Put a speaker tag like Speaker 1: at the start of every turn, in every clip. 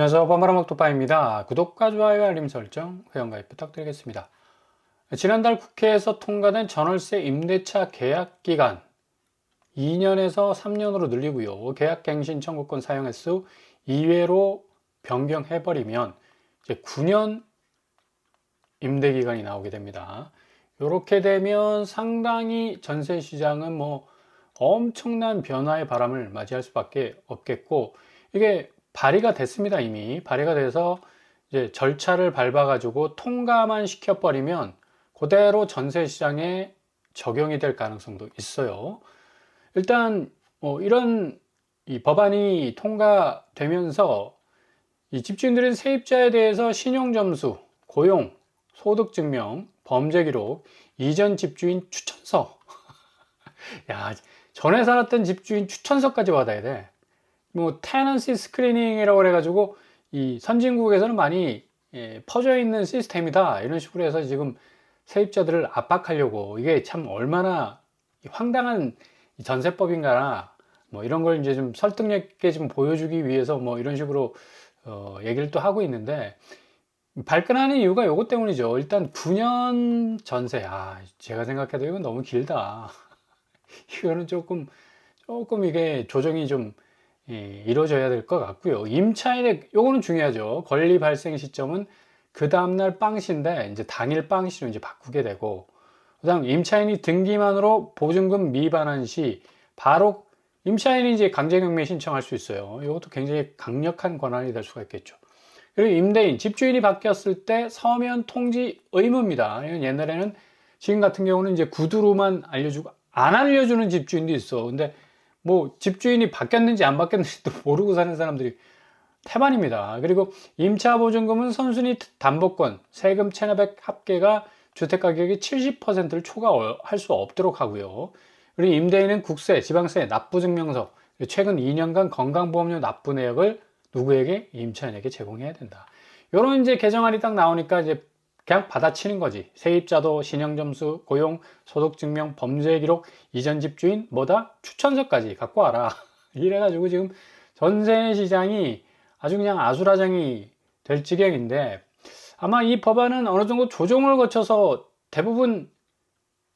Speaker 1: 안녕하세요. 버마라먹토파입니다. 구독과 좋아요, 알림 설정, 회원가입 부탁드리겠습니다. 지난달 국회에서 통과된 전월세 임대차 계약기간 2년에서 3년으로 늘리고요. 계약갱신 청구권 사용 횟수 2회로 변경해버리면 이제 9년 임대기간이 나오게 됩니다. 이렇게 되면 상당히 전세시장은 엄청난 변화의 바람을 맞이할 수밖에 없겠고, 이게 발의가 됐습니다. 이미 발의가 돼서 이제 절차를 밟아가지고 통과만 시켜버리면 그대로 전세시장에 적용이 될 가능성도 있어요. 일단 이런 이 법안이 통과되면서 이 집주인들은 세입자에 대해서 신용점수, 고용, 소득증명, 범죄기록, 이전 집주인 추천서, 야, 전에 살았던 집주인 추천서까지 받아야 돼. 테넌시 스크리닝이라고 해가지고 이 선진국에서는 많이 퍼져 있는 시스템이다, 이런 식으로 해서 지금 세입자들을 압박하려고, 이게 참 얼마나 황당한 전세법인가나 이런 걸 이제 좀 설득력 있게 좀 보여주기 위해서 이런 식으로 얘기를 또 하고 있는데, 발끈하는 이유가 요것 때문이죠. 일단 9년 전세, 제가 생각해도 이건 너무 길다. 이거는 조금 이게 조정이 좀 이루어져야 될 것 같고요. 임차인의, 요거는 중요하죠. 권리 발생 시점은 그 다음날 빵시인데 이제 당일 빵시로 이제 바꾸게 되고, 그다음 임차인이 등기만으로 보증금 미반환 시 바로 임차인이 이제 강제경매 신청할 수 있어요. 이것도 굉장히 강력한 권한이 될 수가 있겠죠. 그리고 임대인, 집주인이 바뀌었을 때 서면 통지 의무입니다. 이건 옛날에는, 지금 같은 경우는 이제 구두로만 알려주고 안 알려주는 집주인도 있어. 근데 집주인이 바뀌었는지 안 바뀌었는지도 모르고 사는 사람들이 태반입니다. 그리고 임차보증금은 선순위 담보권, 세금 체납액 합계가 주택가격의 70%를 초과할 수 없도록 하고요. 그리고 임대인은 국세, 지방세, 납부증명서, 최근 2년간 건강보험료 납부 내역을 누구에게? 임차인에게 제공해야 된다. 요런 이제 개정안이 딱 나오니까 이제 그냥 받아치는 거지. 세입자도 신용점수, 고용, 소득증명, 범죄기록, 이전 집주인, 추천서까지 갖고 와라. 이래가지고 지금 전세 시장이 아주 그냥 아수라장이 될 지경인데, 아마 이 법안은 어느 정도 조정을 거쳐서 대부분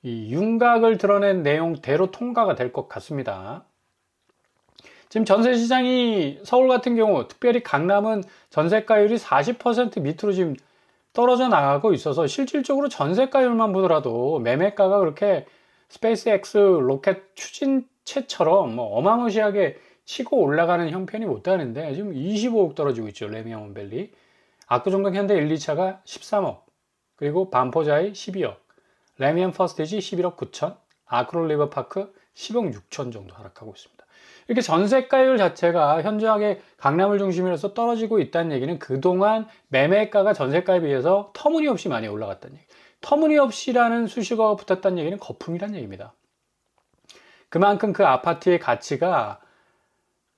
Speaker 1: 이 윤곽을 드러낸 내용대로 통과가 될 것 같습니다. 지금 전세 시장이 서울 같은 경우, 특별히 강남은 전세가율이 40% 밑으로 지금 떨어져 나가고 있어서, 실질적으로 전세가율만 보더라도 매매가가 그렇게 스페이스X 로켓 추진체처럼 어마무시하게 치고 올라가는 형편이 못 되는데, 지금 25억 떨어지고 있죠. 레미안원밸리, 압구정동 현대 1, 2차가 13억, 그리고 반포자이 12억, 레미안 퍼스티지 11억 9천, 아크롤 리버파크 10억 6천 정도 하락하고 있습니다. 이렇게 전세가율 자체가 현저하게 강남을 중심으로 해서 떨어지고 있다는 얘기는 그동안 매매가가 전세가에 비해서 터무니없이 많이 올라갔다는 얘기. 터무니없이라는 수식어가 붙었다는 얘기는 거품이라는 얘기입니다. 그만큼 그 아파트의 가치가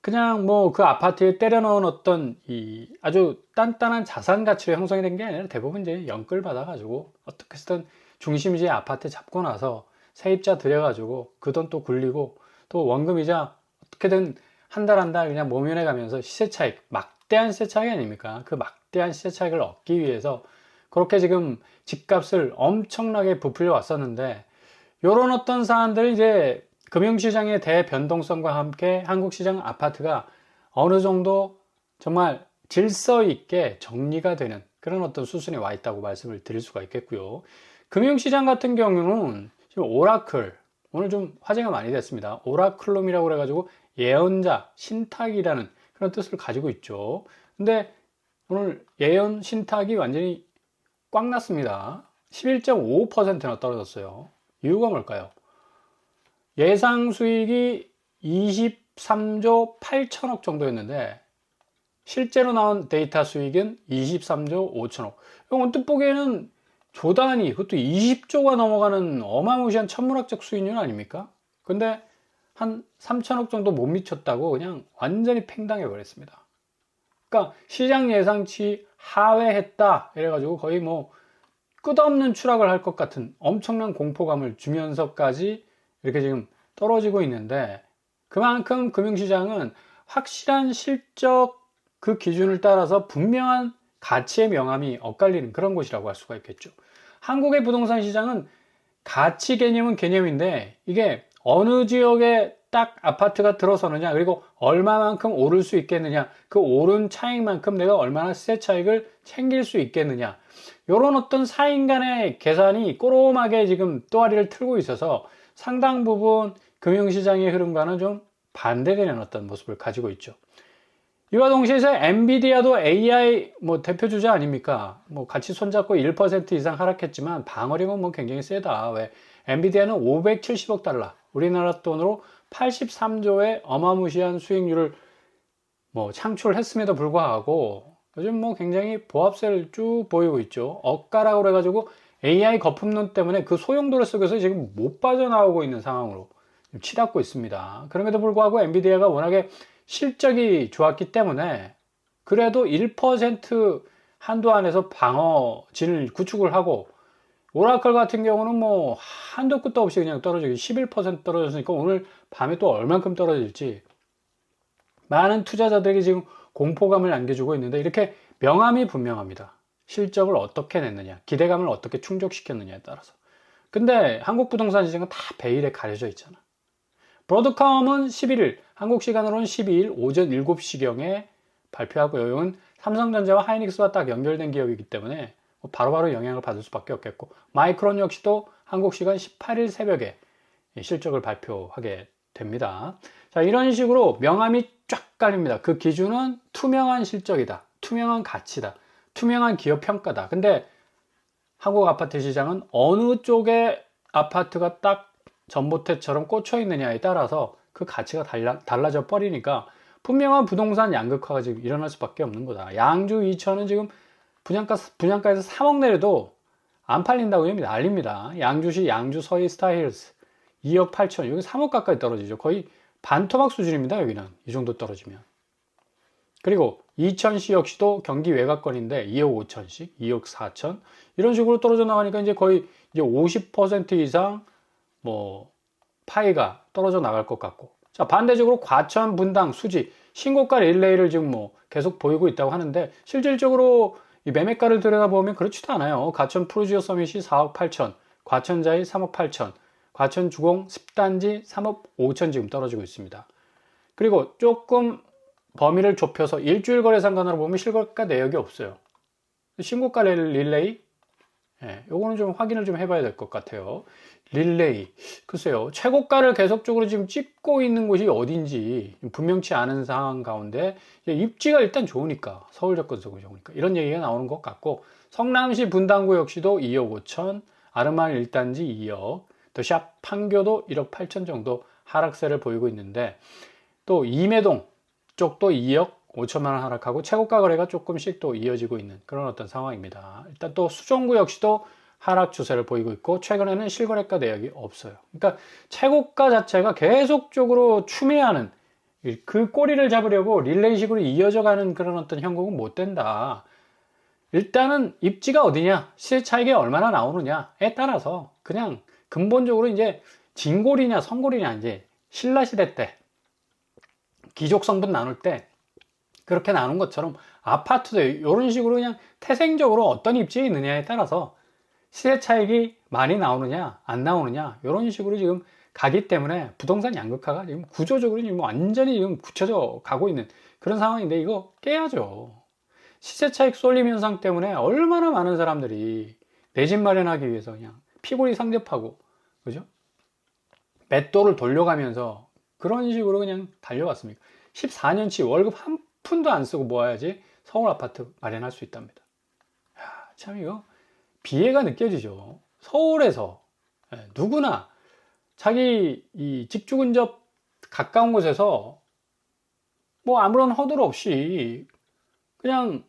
Speaker 1: 그냥 그 아파트에 때려 넣은 어떤 이 아주 단단한 자산 가치로 형성이 된 게 아니라 대부분 이제 연끌 받아가지고 어떻게 해서든 중심지에 아파트 잡고 나서 세입자 들여가지고 그 돈 또 굴리고, 또 원금이자 어떻게든 한 달 그냥 모면해 가면서 시세 차익, 막대한 시세 차익 아닙니까? 그 막대한 시세 차익을 얻기 위해서 그렇게 지금 집값을 엄청나게 부풀려 왔었는데, 요런 어떤 사안들, 이제 금융시장의 대변동성과 함께 한국시장 아파트가 어느 정도 정말 질서 있게 정리가 되는 그런 어떤 수순에 와 있다고 말씀을 드릴 수가 있겠고요. 금융시장 같은 경우는 지금 오라클, 오늘 좀 화제가 많이 됐습니다. 오라클룸이라고 그래가지고 예언자, 신탁이라는 그런 뜻을 가지고 있죠. 근데 오늘 예언, 신탁이 완전히 꽉 났습니다. 11.5%나 떨어졌어요. 이유가 뭘까요? 예상 수익이 23조 8천억 정도였는데 실제로 나온 데이터 수익은 23조 5천억. 언뜻 보기에는 조단위, 그것도 20조가 넘어가는 어마무시한 천문학적 수익률 아닙니까? 근데 한 3천억 정도 못 미쳤다고 그냥 완전히 팽당해 버렸습니다. 그러니까 시장 예상치 하회했다 이래가지고 거의 끝없는 추락을 할 것 같은 엄청난 공포감을 주면서까지 이렇게 지금 떨어지고 있는데, 그만큼 금융시장은 확실한 실적 그 기준을 따라서 분명한 가치의 명암이 엇갈리는 그런 곳이라고 할 수가 있겠죠. 한국의 부동산 시장은 가치 개념은 개념인데 이게 어느 지역에 딱 아파트가 들어서느냐, 그리고 얼마만큼 오를 수 있겠느냐, 그 오른 차익만큼 내가 얼마나 시세 차익을 챙길 수 있겠느냐, 이런 어떤 사인 간의 계산이 꼬롬하게 지금 또아리를 틀고 있어서 상당 부분 금융시장의 흐름과는 좀 반대되는 어떤 모습을 가지고 있죠. 이와 동시에 엔비디아도 AI 대표 주자 아닙니까? 같이 손잡고 1% 이상 하락했지만 방어력은 굉장히 세다. 왜? 엔비디아는 570억 달러, 우리나라 돈으로 83조의 어마무시한 수익률을 창출했음에도 불구하고 요즘 굉장히 보합세를 쭉 보이고 있죠. 억가라고 그래가지고 AI 거품론 때문에 그 소용돌이 속에서 지금 못 빠져나오고 있는 상황으로 치닫고 있습니다. 그럼에도 불구하고 엔비디아가 워낙에 실적이 좋았기 때문에 그래도 1% 한도 안에서 방어진을 구축을 하고, 오라클 같은 경우는 한도 끝도 없이 그냥 떨어지기 11% 떨어졌으니까 오늘 밤에 또 얼만큼 떨어질지 많은 투자자들에게 지금 공포감을 안겨주고 있는데, 이렇게 명암이 분명합니다. 실적을 어떻게 냈느냐, 기대감을 어떻게 충족시켰느냐에 따라서. 근데 한국 부동산 시장은 다 베일에 가려져 있잖아. 브로드컴은 11일, 한국 시간으로는 12일 오전 7시경에 발표하고요. 이건 삼성전자와 하이닉스와 딱 연결된 기업이기 때문에 바로바로 영향을 받을 수밖에 없겠고, 마이크론 역시도 한국 시간 18일 새벽에 실적을 발표하게 됩니다. 자, 이런 식으로 명암이 쫙 깔립니다. 그 기준은 투명한 실적이다, 투명한 가치다, 투명한 기업 평가다. 근데 한국 아파트 시장은 어느 쪽에 아파트가 딱 전봇대처럼 꽂혀 있느냐에 따라서 그 가치가 달라져 버리니까 분명한 부동산 양극화가 지금 일어날 수밖에 없는 거다. 양주 이천은 지금 분양가에서 3억 내려도 안 팔린다고 난립니다. 양주시 양주 서희 스타힐스 2억 8천, 여기 3억 가까이 떨어지죠. 거의 반토막 수준입니다. 여기는 이 정도 떨어지면. 그리고 이천시 역시도 경기 외곽권인데 2억 5천씩, 2억 4천 이런 식으로 떨어져 나가니까 이제 거의 이제 50% 이상 파이가 떨어져 나갈 것 같고, 자, 반대적으로 과천, 분당, 수지 신고가 릴레이를 지금 계속 보이고 있다고 하는데, 실질적으로 이 매매가를 들여다보면 그렇지도 않아요. 과천 프루지오 서밋이 4억 8천, 과천자이 3억 8천, 과천 주공 10단지 3억 5천 지금 떨어지고 있습니다. 그리고 조금 범위를 좁혀서 일주일 거래 상관으로 보면 실거래가 내역이 없어요. 신고가 릴레이, 요거는 좀 확인을 좀 해봐야 될 것 같아요. 릴레이, 글쎄요, 최고가를 계속적으로 지금 찍고 있는 곳이 어딘지 분명치 않은 상황 가운데 입지가 일단 좋으니까, 서울 접근성이 좋으니까 이런 얘기가 나오는 것 같고, 성남시 분당구 역시도 2억 5천, 아르말 1단지 2억, 더 샵 판교도 1억 8천 정도 하락세를 보이고 있는데, 또 임해동 쪽도 2억 5천만 원 하락하고 최고가 거래가 조금씩 또 이어지고 있는 그런 어떤 상황입니다. 일단 또 수정구 역시도 하락 추세를 보이고 있고, 최근에는 실거래가 내역이 없어요. 그러니까 최고가 자체가 계속적으로 추매하는, 그 꼬리를 잡으려고 릴레이식으로 이어져 가는 그런 어떤 형국은 못 된다. 일단은 입지가 어디냐, 시세 차익이 얼마나 나오느냐에 따라서 그냥 근본적으로 이제 진골이냐 성골이냐, 이제 신라시대 때 귀족 성분 나눌 때 그렇게 나눈 것처럼 아파트도 이런 식으로 그냥 태생적으로 어떤 입지에 있느냐에 따라서 시세 차익이 많이 나오느냐 안 나오느냐 이런 식으로 지금 가기 때문에 부동산 양극화가 지금 구조적으로 지금 완전히 지금 굳혀져 가고 있는 그런 상황인데, 이거 깨야죠. 시세 차익 쏠림 현상 때문에 얼마나 많은 사람들이 내 집 마련하기 위해서 그냥 피골이 상접하고, 그죠? 맷돌을 돌려가면서 그런 식으로 그냥 달려왔습니다. 14년치 월급 한 푼도 안 쓰고 모아야지 서울 아파트 마련할 수 있답니다. 참 이거 비애가 느껴지죠. 서울에서 누구나 자기 이 직주 근접 가까운 곳에서 아무런 허들 없이 그냥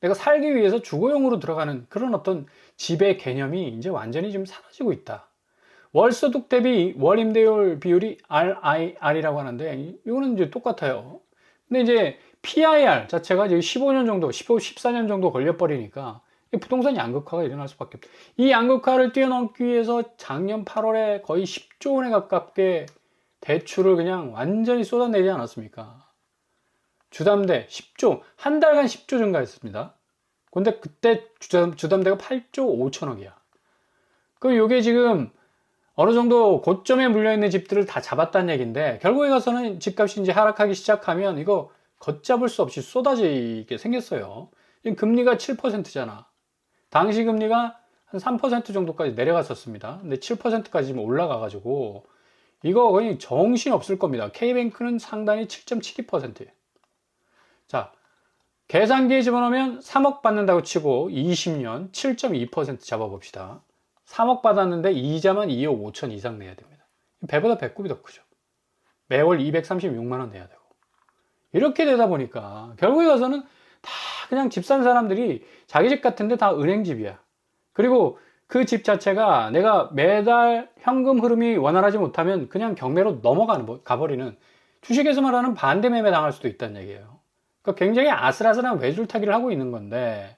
Speaker 1: 내가 살기 위해서 주거용으로 들어가는 그런 어떤 집의 개념이 이제 완전히 좀 사라지고 있다. 월소득 대비 월임대율 비율이 RIR이라고 하는데, 이거는 이제 똑같아요. 근데 이제 PIR 자체가 이제 15년 정도, 14년 정도 걸려버리니까 부동산 양극화가 일어날 수밖에 없다. 이 양극화를 뛰어넘기 위해서 작년 8월에 거의 10조 원에 가깝게 대출을 그냥 완전히 쏟아내지 않았습니까? 주담대 10조, 한 달간 10조 증가했습니다. 근데 그때 주담대가 8조 5천억이야. 그럼 요게 지금 어느 정도 고점에 물려있는 집들을 다 잡았다는 얘기인데, 결국에 가서는 집값이 이제 하락하기 시작하면 이거 걷잡을 수 없이 쏟아지게 생겼어요. 지금 금리가 7%잖아. 당시 금리가 한 3% 정도까지 내려갔었습니다. 근데 7%까지 지금 올라가가지고 이거 거의 정신 없을 겁니다. K뱅크는 상단이 7.72%예요. 자, 계산기에 집어넣으면 3억 받는다고 치고 20년 7.2% 잡아봅시다. 3억 받았는데 이자만 2억 5천 이상 내야 됩니다. 배보다 배꼽이 더 크죠. 매월 236만 원 내야 되고. 이렇게 되다 보니까 결국에 가서는 다 그냥 집 산 사람들이 자기 집 같은데 다 은행집이야. 그리고 그 집 자체가 내가 매달 현금 흐름이 원활하지 못하면 그냥 경매로 가버리는, 주식에서 말하는 반대 매매 당할 수도 있다는 얘기예요. 그러니까 굉장히 아슬아슬한 외줄타기를 하고 있는 건데,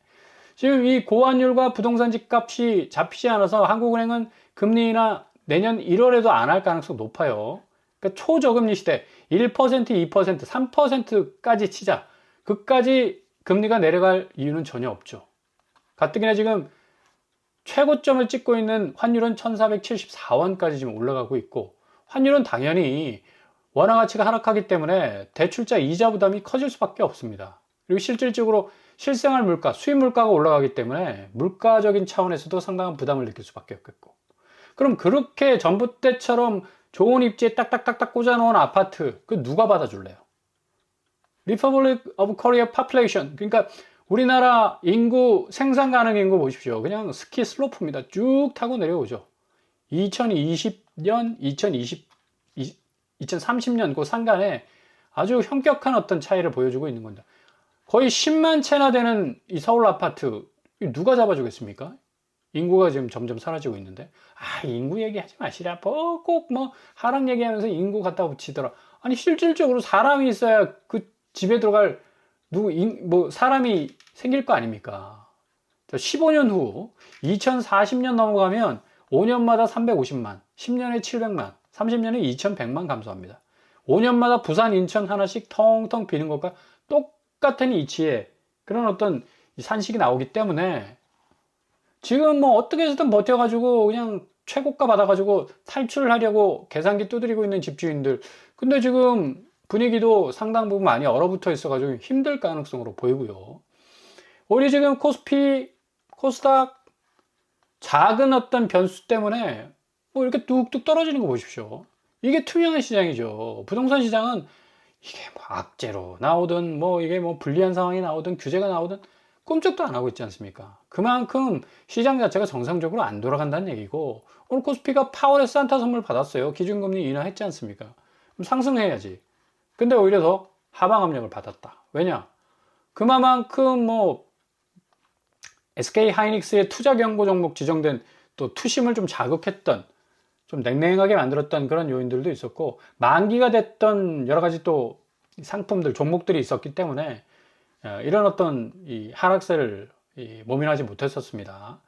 Speaker 1: 지금 이 고환율과 부동산 집값이 잡히지 않아서 한국은행은 금리나 내년 1월에도 안 할 가능성이 높아요. 그러니까 초저금리 시대 1%, 2%, 3%까지 치자. 그까지 금리가 내려갈 이유는 전혀 없죠. 가뜩이나 지금 최고점을 찍고 있는 환율은 1474원까지 지금 올라가고 있고, 환율은 당연히 원화 가치가 하락하기 때문에 대출자 이자 부담이 커질 수밖에 없습니다. 그리고 실질적으로 실생활 물가, 수입 물가가 올라가기 때문에 물가적인 차원에서도 상당한 부담을 느낄 수밖에 없겠고, 그럼 그렇게 전부 때처럼 좋은 입지에 딱딱딱딱 꽂아놓은 아파트, 그 누가 받아줄래요? Republic of Korea Population, 그러니까 우리나라 인구, 생산 가능 인구 보십시오. 그냥 스키 슬로프입니다. 쭉 타고 내려오죠. 2020년, 2030년 그 상간에 아주 현격한 어떤 차이를 보여주고 있는 겁니다. 거의 10만 채나 되는 이 서울 아파트, 누가 잡아주겠습니까? 인구가 지금 점점 사라지고 있는데, 인구 얘기하지 마시라. 꼭 하락 얘기하면서 인구 갖다 붙이더라. 아니, 실질적으로 사람이 있어야 그 집에 들어갈 사람이 생길 거 아닙니까? 15년 후 2040년 넘어가면 5년마다 350만, 10년에 700만, 30년에 2100만 감소합니다. 5년마다 부산, 인천 하나씩 텅텅 비는 것과 똑같은 이치에 그런 어떤 산식이 나오기 때문에 지금 어떻게 해서든 버텨가지고 그냥 최고가 받아가지고 탈출을 하려고 계산기 두드리고 있는 집주인들. 근데 지금 분위기도 상당 부분 많이 얼어붙어 있어가지고 힘들 가능성으로 보이고요. 우리 지금 코스피, 코스닥 작은 어떤 변수 때문에 이렇게 뚝뚝 떨어지는 거 보십시오. 이게 투명한 시장이죠. 부동산 시장은 이게 악재로 나오든 이게 불리한 상황이 나오든 규제가 나오든 꼼짝도 안 하고 있지 않습니까? 그만큼 시장 자체가 정상적으로 안 돌아간다는 얘기고, 오늘 코스피가 파월에서 산타 선물 받았어요. 기준금리 인하했지 않습니까? 그럼 상승해야지. 근데 오히려 더 하방 압력을 받았다. 왜냐? 그만큼 SK 하이닉스의 투자 경고 종목 지정된 또 투심을 좀 자극했던, 좀 냉랭하게 만들었던 그런 요인들도 있었고, 만기가 됐던 여러 가지 또 상품들, 종목들이 있었기 때문에 이런 어떤 이 하락세를 모면하지 못했었습니다.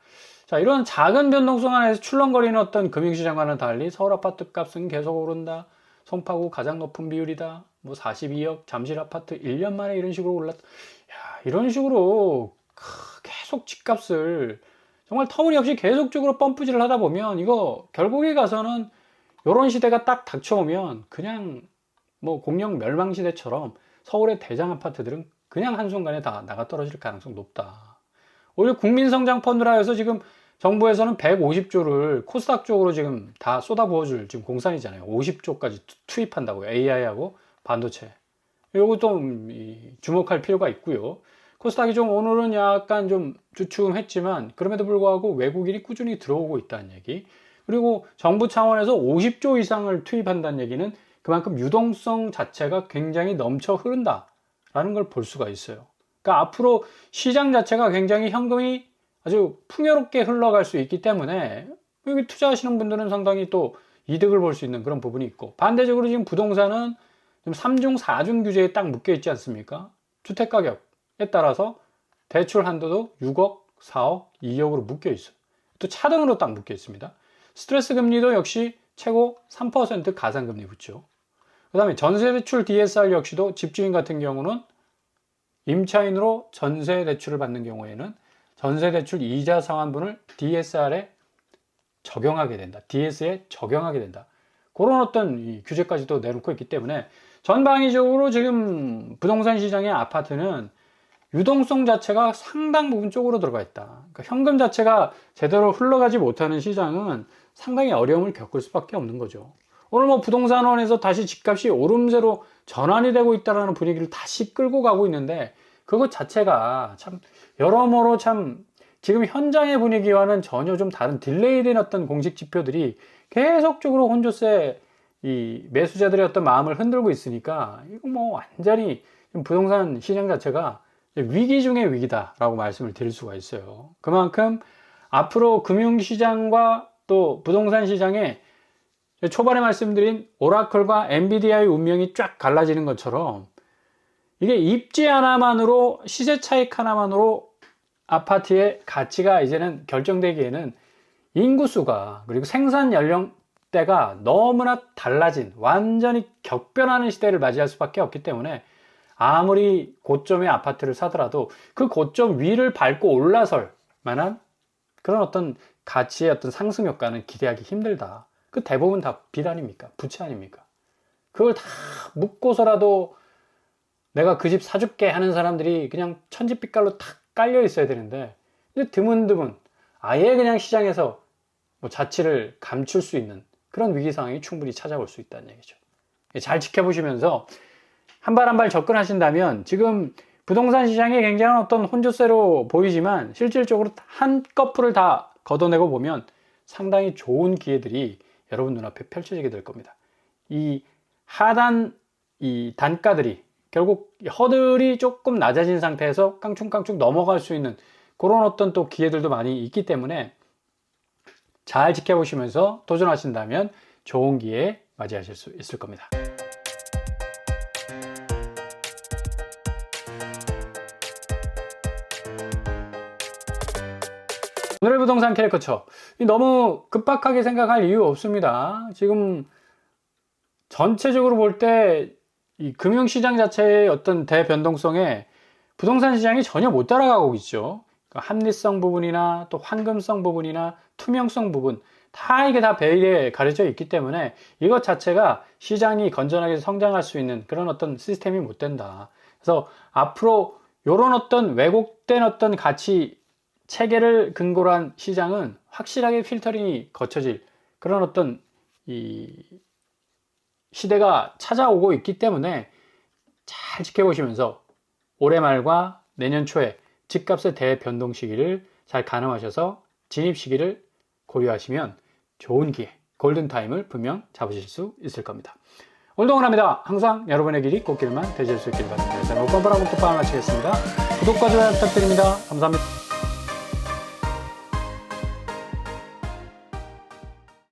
Speaker 1: 자, 이런 작은 변동성 안에서 출렁거리는 어떤 금융시장과는 달리 서울 아파트 값은 계속 오른다. 송파구 가장 높은 비율이다. 42억 잠실 아파트 1년 만에 이런 식으로 올랐다. 이런 식으로 계속 집값을 정말 터무니없이 계속적으로 펌프질을 하다 보면 이거 결국에 가서는 이런 시대가 딱 닥쳐오면 그냥 공영 멸망 시대처럼 서울의 대장 아파트들은 그냥 한순간에 다 나가 떨어질 가능성 높다. 오히려 국민성장펀드라 해서 지금 정부에서는 150조를 코스닥 쪽으로 지금 다 쏟아부어줄 지금 공산이잖아요. 50조까지 투입한다고요. AI하고 반도체. 요것도 주목할 필요가 있고요. 코스닥이 좀 오늘은 약간 좀 주춤했지만 그럼에도 불구하고 외국인이 꾸준히 들어오고 있다는 얘기. 그리고 정부 차원에서 50조 이상을 투입한다는 얘기는 그만큼 유동성 자체가 굉장히 넘쳐 흐른다라는 걸 볼 수가 있어요. 그러니까 앞으로 시장 자체가 굉장히 현금이 아주 풍요롭게 흘러갈 수 있기 때문에 여기 투자하시는 분들은 상당히 또 이득을 볼 수 있는 그런 부분이 있고, 반대적으로 지금 부동산은 좀 3중, 4중 규제에 딱 묶여 있지 않습니까? 주택가격에 따라서 대출 한도도 6억, 4억, 2억으로 묶여 있어요. 또 차등으로 딱 묶여 있습니다. 스트레스 금리도 역시 최고 3% 가상금리 붙죠. 그 다음에 전세대출 DSR 역시도 집주인 같은 경우는 임차인으로 전세 대출을 받는 경우에는 전세 대출 이자 상환분을 DSR에 적용하게 된다. DS에 적용하게 된다. 그런 어떤 이 규제까지도 내놓고 있기 때문에 전방위적으로 지금 부동산 시장의 아파트는 유동성 자체가 상당 부분 쪽으로 들어가 있다. 그러니까 현금 자체가 제대로 흘러가지 못하는 시장은 상당히 어려움을 겪을 수밖에 없는 거죠. 오늘 뭐 부동산원에서 다시 집값이 오름세로 전환이 되고 있다는 분위기를 다시 끌고 가고 있는데 그것 자체가 참 여러모로 참 지금 현장의 분위기와는 전혀 좀 다른 딜레이된 어떤 공식 지표들이 계속적으로 혼조세 이 매수자들의 어떤 마음을 흔들고 있으니까 이거 뭐 완전히 부동산 시장 자체가 위기 중의 위기다라고 말씀을 드릴 수가 있어요. 그만큼 앞으로 금융시장과 또 부동산 시장에 초반에 말씀드린 오라클과 엔비디아의 운명이 쫙 갈라지는 것처럼 이게 입지 하나만으로 시세 차익 하나만으로 아파트의 가치가 이제는 결정되기에는 인구수가 그리고 생산 연령대가 너무나 달라진 완전히 격변하는 시대를 맞이할 수밖에 없기 때문에 아무리 고점의 아파트를 사더라도 그 고점 위를 밟고 올라설 만한 그런 어떤 가치의 어떤 상승 효과는 기대하기 힘들다. 그 대부분 다 빚 아닙니까? 부채 아닙니까? 그걸 다 묻고서라도 내가 그 집 사줄게 하는 사람들이 그냥 천지빛깔로 탁 깔려 있어야 되는데 이제 드문드문 아예 그냥 시장에서 뭐 자취를 감출 수 있는 그런 위기 상황이 충분히 찾아올 수 있다는 얘기죠. 잘 지켜보시면서 한 발 한 발 접근하신다면 지금 부동산 시장이 굉장한 어떤 혼조세로 보이지만 실질적으로 한꺼풀을 다 걷어내고 보면 상당히 좋은 기회들이 여러분 눈앞에 펼쳐지게 될 겁니다. 이 하단 이 단가들이 결국 허들이 조금 낮아진 상태에서 깡충깡충 넘어갈 수 있는 그런 어떤 또 기회들도 많이 있기 때문에 잘 지켜보시면서 도전하신다면 좋은 기회 맞이하실 수 있을 겁니다. 오늘의 부동산 캐리커처 너무 급박하게 생각할 이유 없습니다. 지금 전체적으로 볼 때 이 금융시장 자체의 어떤 대변동성에 부동산 시장이 전혀 못 따라가고 있죠. 그러니까 합리성 부분이나 또 환금성 부분이나 투명성 부분 다 이게 다 베일에 가려져 있기 때문에 이것 자체가 시장이 건전하게 성장할 수 있는 그런 어떤 시스템이 못 된다. 그래서 앞으로 이런 어떤 왜곡된 어떤 가치 체계를 근거로 한 시장은 확실하게 필터링이 거쳐질 그런 어떤 이 시대가 찾아오고 있기 때문에 잘 지켜보시면서 올해 말과 내년 초에 집값의 대변동 시기를 잘 가늠하셔서 진입 시기를 고려하시면 좋은 기회, 골든타임을 분명 잡으실 수 있을 겁니다. 오늘도 응원합니다. 항상 여러분의 길이 꽃길만 되실 수 있길 바랍니다. 저는 오빠바라고 꽃바람 마치겠습니다. 구독과 좋아요 부탁드립니다. 감사합니다.